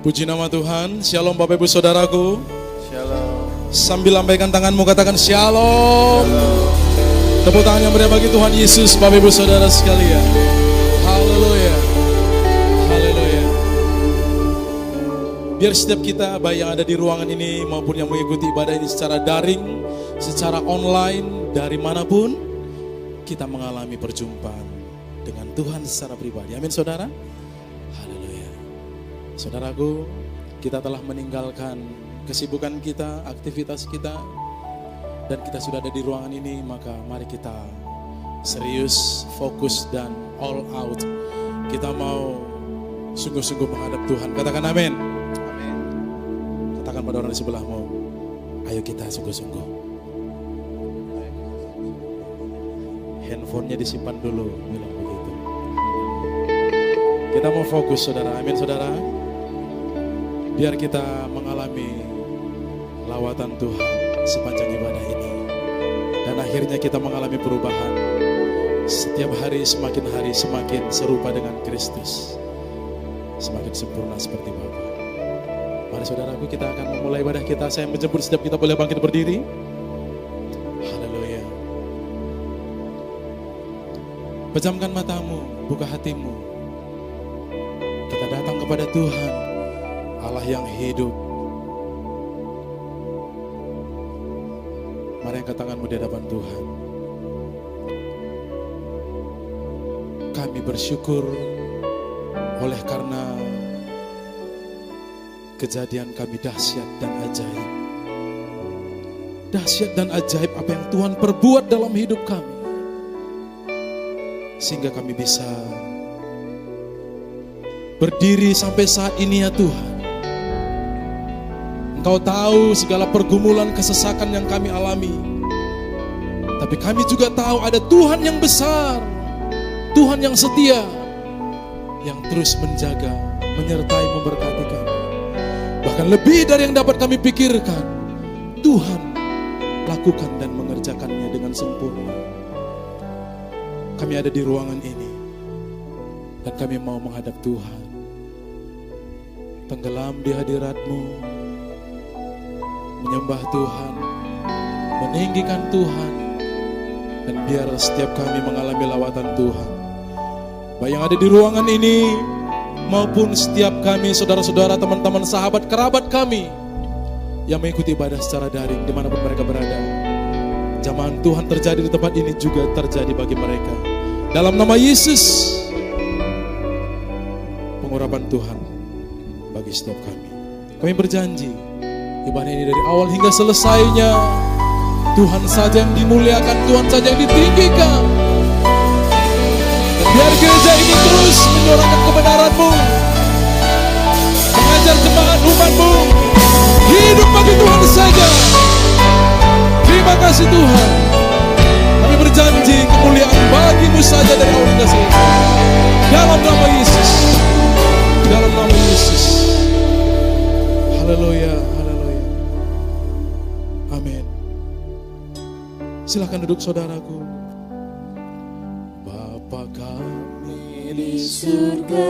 Puji nama Tuhan. Shalom Bapak Ibu Saudaraku. Shalom. Sambil lambaikan tanganmu katakan shalom. Shalom. Tepuk tangan yang meriah bagi Tuhan Yesus, Bapak Ibu Saudara sekalian. Haleluya. Haleluya. Biar setiap kita, baik yang ada di ruangan ini maupun yang mengikuti ibadah ini secara daring, secara online, dari manapun, kita mengalami perjumpaan dengan Tuhan secara pribadi. Amin saudara. Haleluya. Saudaraku, kita telah meninggalkan kesibukan kita, aktivitas kita, dan kita sudah ada di ruangan ini, maka mari kita serius, fokus, dan all out. Kita mau sungguh-sungguh menghadap Tuhan. Katakan amin. Amin. Katakan pada orang di sebelahmu, ayo kita sungguh-sungguh. Handphonenya disimpan dulu, bilang begitu. Kita mau fokus saudara, amin saudara. Biar kita mengalami lawatan Tuhan sepanjang ibadah ini. Dan akhirnya kita mengalami perubahan. Setiap hari semakin serupa dengan Kristus. Semakin sempurna seperti Bapa. Mari saudaraku, kita akan memulai ibadah kita. Saya menjemput setiap kita boleh bangkit berdiri. Haleluya. Pejamkan matamu, buka hatimu. Kita datang kepada Tuhan, Allah yang hidup. Mari angkat tanganmu di hadapan Tuhan. Kami bersyukur oleh karena kejadian kami dahsyat dan ajaib. Dahsyat dan ajaib apa yang Tuhan perbuat dalam hidup kami. Sehingga kami bisa berdiri sampai saat ini ya Tuhan. Engkau tahu segala pergumulan kesesakan yang kami alami. Tapi kami juga tahu ada Tuhan yang besar, Tuhan yang setia, yang terus menjaga, menyertai, memberkati kami. Bahkan lebih dari yang dapat kami pikirkan, Tuhan lakukan dan mengerjakannya dengan sempurna. Kami ada di ruangan ini, dan kami mau menghadap Tuhan. Tenggelam di hadirat-Mu, menyembah Tuhan, meninggikan Tuhan, dan biar setiap kami mengalami lawatan Tuhan. Baik yang ada di ruangan ini, maupun setiap kami, saudara-saudara, teman-teman, sahabat, kerabat kami, yang mengikuti ibadah secara daring, dimanapun mereka berada. Jamahan Tuhan terjadi di tempat ini juga terjadi bagi mereka. Dalam nama Yesus, pengurapan Tuhan bagi setiap kami. Kami berjanji, ibadah ini dari awal hingga selesainya, Tuhan saja yang dimuliakan, Tuhan saja yang ditinggikan. Dan biar gereja ini terus menyuarakan kebenaran-Mu, mengajar jemaat umat-Mu, hidup bagi Tuhan saja. Terima kasih Tuhan. Kami berjanji kemuliaan bagi-Mu saja dari awal hingga selesai. Dalam nama Yesus. Dalam nama Yesus. Haleluya, haleluya. Amin. Silakan duduk saudaraku. Bapa kami di surga,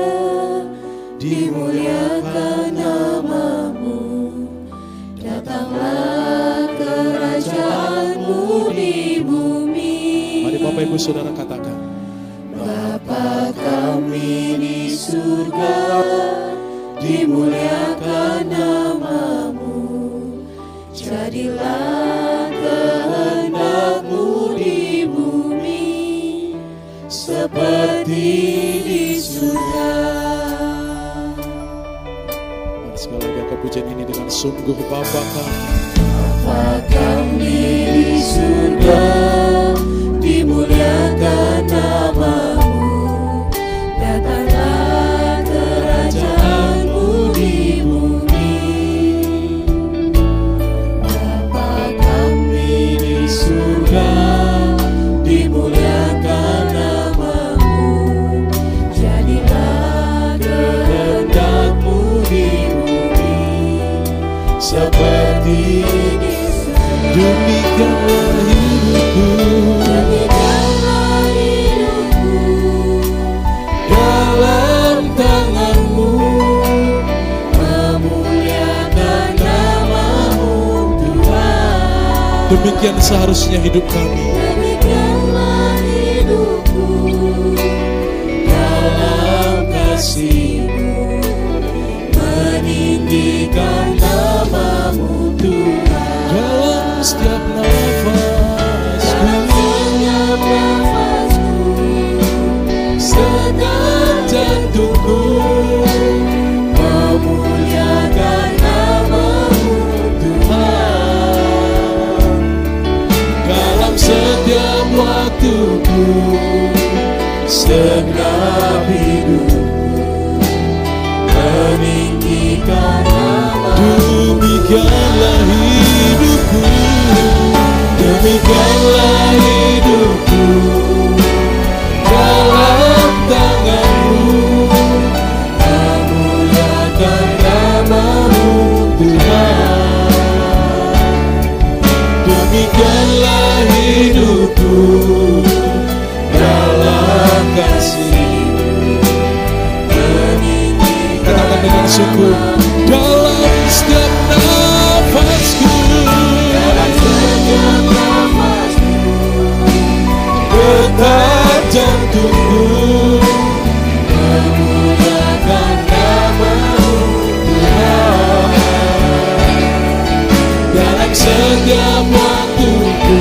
dimuliakan nama-Mu. Datanglah kerajaan-Mu di bumi. Mari Bapak Ibu Saudara katakan. Bapa kami di surga, dimuliakan nama-Mu. Jadilah kehendak-Mu di bumi, seperti di surga. Mari sekali lagi angkat pujian ini dengan sungguh. Bapa kami, Bapa kami di surga, dimuliakan nama-Mu. Datanglah kerajaan-Mu di bumi. Bapa kami di surga, dimuliakan nama-Mu. Jadilah kehendak-Mu di bumi, seperti di surga. Demikianlah hidupku. Demikian seharusnya hidup kami. Demikianlah hidupku dalam kasih-Mu, meninggikan nama-Mu Tuhan. Dalam setiap nafasku, Setiap nafasku, setiap jantungku, memuliakan nama-Mu Tuhan. Dalam setiap waktuku, segenap hidupku, meninggikan nama-Mu. demikianlah hidupku, Demikianlah hidupku dalam tangan-Mu, memuliakan nama-Mu Tuhan. Demikianlah hidupku dalam kasih-Mu, katakan dengan syukur. Dalam setiap nafasku, Setiap nafasku, detak jantungku, memuliakan nama-Mu dalam setiap waktuku,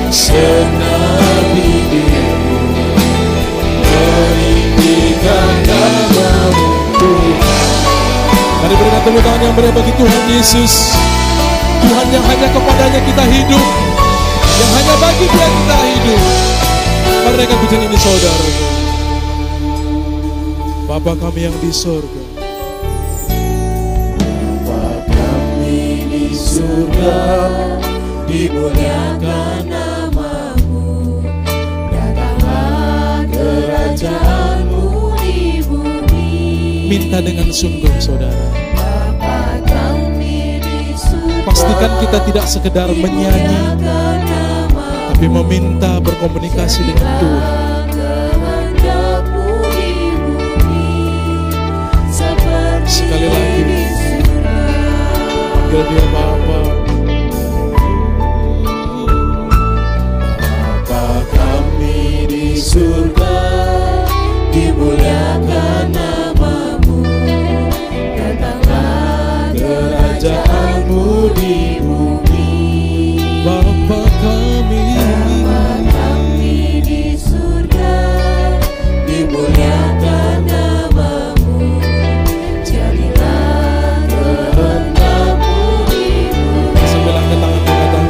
segenap hidupku, meninggikan nama-Mu Tuhan. Mari berikan tepuk tangan yang meriah bagi Tuhan Yesus. Tuhan yang hanya kepadanya kita hidup, yang hanya bagi Dia kita hidup. Mari rekan pujian ini saudara. Bapa kami yang di surga, Bapa kami di surga, dimuliakan nama-Mu, datanglah kerajaan-Mu di bumi. minta dengan sungguh saudara. Bapa kami di surga, Pastikan kita tidak sekedar menyanyi, muliakan nama-Mu, tapi meminta berkomunikasi dengan Tuhan. kehendak-Mu di bumi, seperti Sekali lagi, di surga. panggil Dia Bapa. Bapa kami di surga, dimuliakan nama-Mu, datanglah kerajaan-Mu di bumi. Bapa kami, Bapa kami di surga, dimuliakan nama-Mu, jadilah kehendak-Mu di bumi. sambil angkat tangan kita katakan,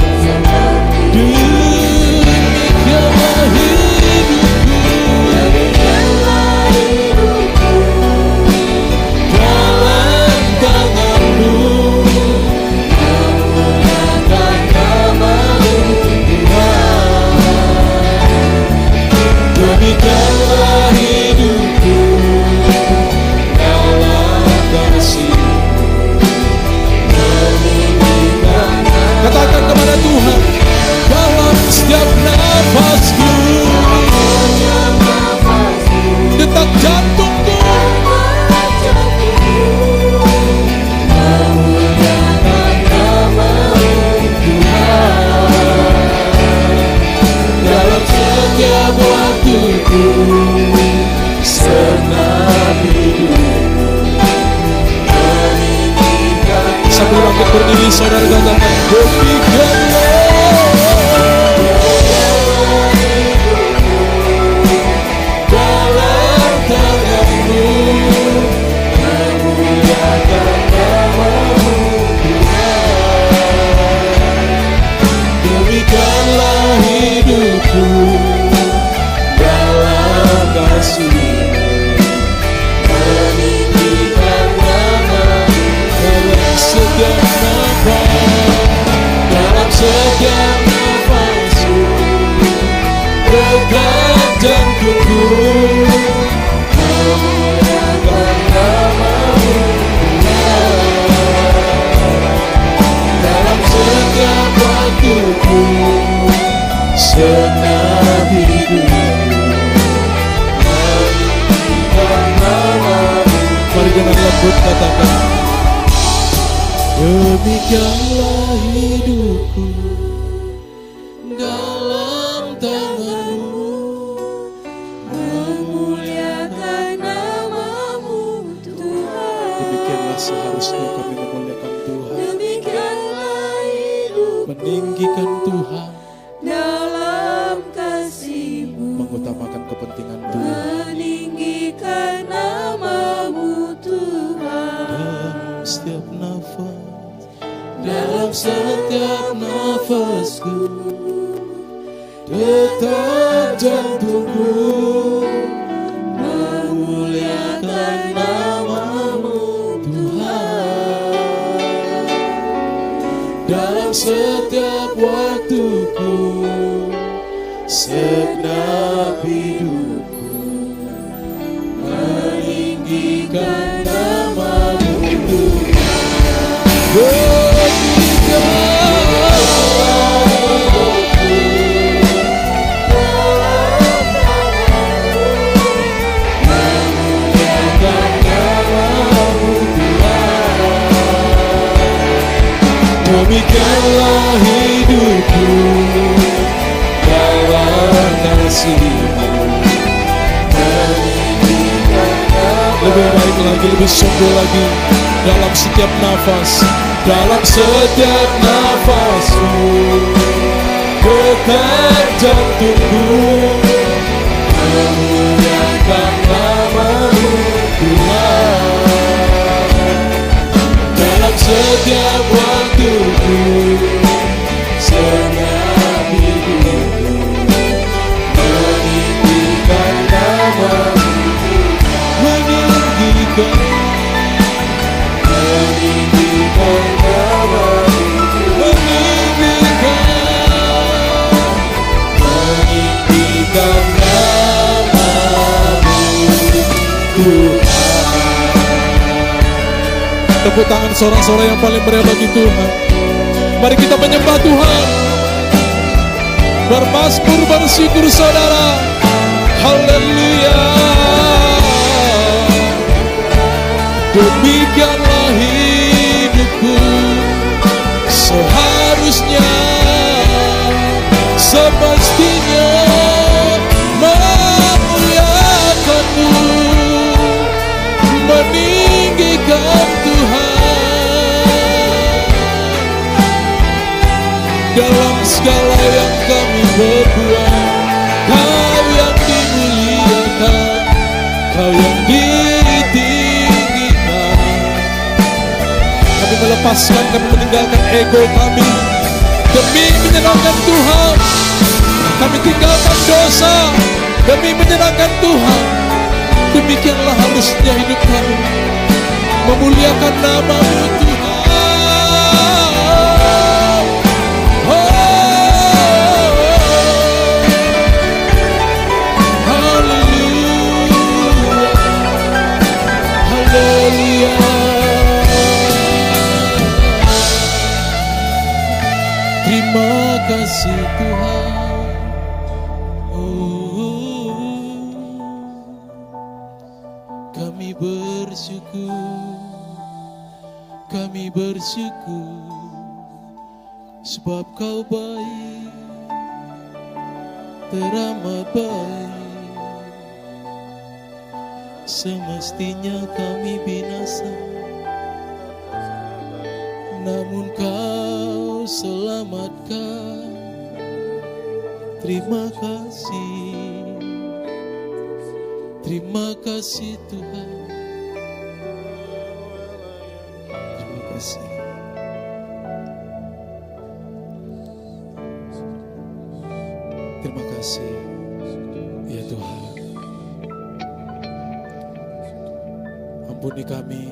Demikianlah hidupku dalam tangan-Mu, memuliakan nama-Mu Tuhan. demikianlah hidupku dalam kasih-Mu. Katakan kepada Tuhan, dalam setiap nafasku, detak jantungku, Memuliakan nama-Mu Tuhan. dalam setiap waktuku, Segenap hidupku, meninggikan sambil bangkit berdiri saudara katakan, demikianlah dalam tangan-Mu, memuliakan nama-Mu demikianlah hidupku dalam kasih-Mu, meninggikan nama-Mu dalam setiap nafas, dalam setiap nafasku, detak jantungku, memuliakan nama-Mu dalam setiap waktuku, segenap hidupku, meninggikan nama-Mu. mari dengan lembut katakan, demikianlah hidupku seharusnya kami memuliakan Tuhan, Demikianlah hidup meninggikan Tuhan, dalam kasih-Mu, mengutamakan kepentingan Tuhan. meninggikan nama-Mu Tuhan. Dalam setiap nafas, dalam setiap nafasku, detak jantungku memuliakan nama-Mu Tuhan. Dalam setiap waktuku, segenap hidupku, meninggikan nama-Mu Tuhan. Demikianlah hidupku dalam kasih-Mu. Lebih baik lagi, lebih sungguh lagi. Dalam setiap nafas, dalam setiap nafasku, detak jantungku memuliakan nama-Mu Tuhan. Dalam setiap waktuku, segenap hidupku, meninggikan nama-Mu, meninggikan nama-Mu, meninggikan nama-Mu Tuhan. Tepuk tangan sorak-sorai yang paling meriah bagi Tuhan. Mari kita menyembah Tuhan, bermazmur, bersyukur saudara. Haleluya. Demikianlah hidupku, seharusnya, semestinya memuliakan-Mu, meninggikan Tuhan. Dalam segala yang kami berbuat, Kau yang dimuliakan, Kau yang ditinggikan. Kami melepaskan, kami meninggalkan ego kami demi menyenangkan Tuhan. Kami tinggalkan dosa demi menyenangkan Tuhan. Demikianlah harusnya hidup kami, memuliakan nama-Mu Tuhan. Terima kasih Tuhan. Kami bersyukur sebab Kau baik, teramat baik. Semestinya kami binasa, namun Kau selamatkan. Terima kasih Tuhan. Terima kasih. Terima kasih ya Tuhan. Ampuni kami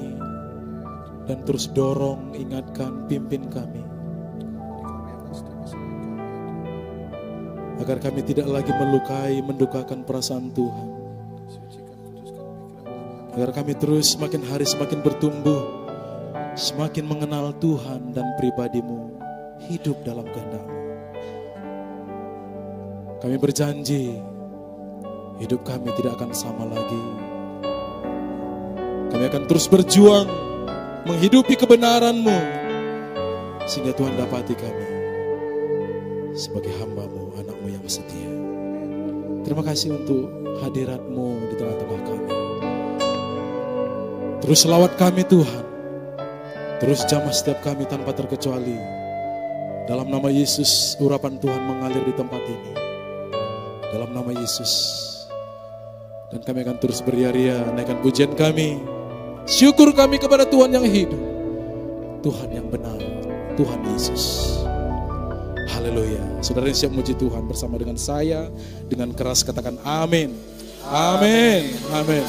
dan terus dorong, ingatkan, pimpin kami agar kami tidak lagi melukai, mendukakan perasaan Tuhan. Agar kami terus semakin hari semakin bertumbuh, semakin mengenal Tuhan dan pribadi-Mu, hidup dalam kehendak-Mu. Kami berjanji, hidup kami tidak akan sama lagi. Kami akan terus berjuang, menghidupi kebenaran-Mu, sehingga Tuhan dapati kami sebagai hamba-Mu, anak-Mu yang setia. Terima kasih untuk hadirat-Mu di tengah-tengah kami. Terus selawat kami Tuhan, Terus jamah setiap kami tanpa terkecuali. Dalam nama Yesus, urapan Tuhan mengalir di tempat ini. Dalam nama Yesus. Dan kami akan terus beria-ria naikkan pujian kami. Syukur kami kepada Tuhan yang hidup. Tuhan yang benar. Tuhan Yesus. Haleluya. Saudara yang siap memuji Tuhan bersama dengan saya. Dengan keras katakan amin. Amin. Amin.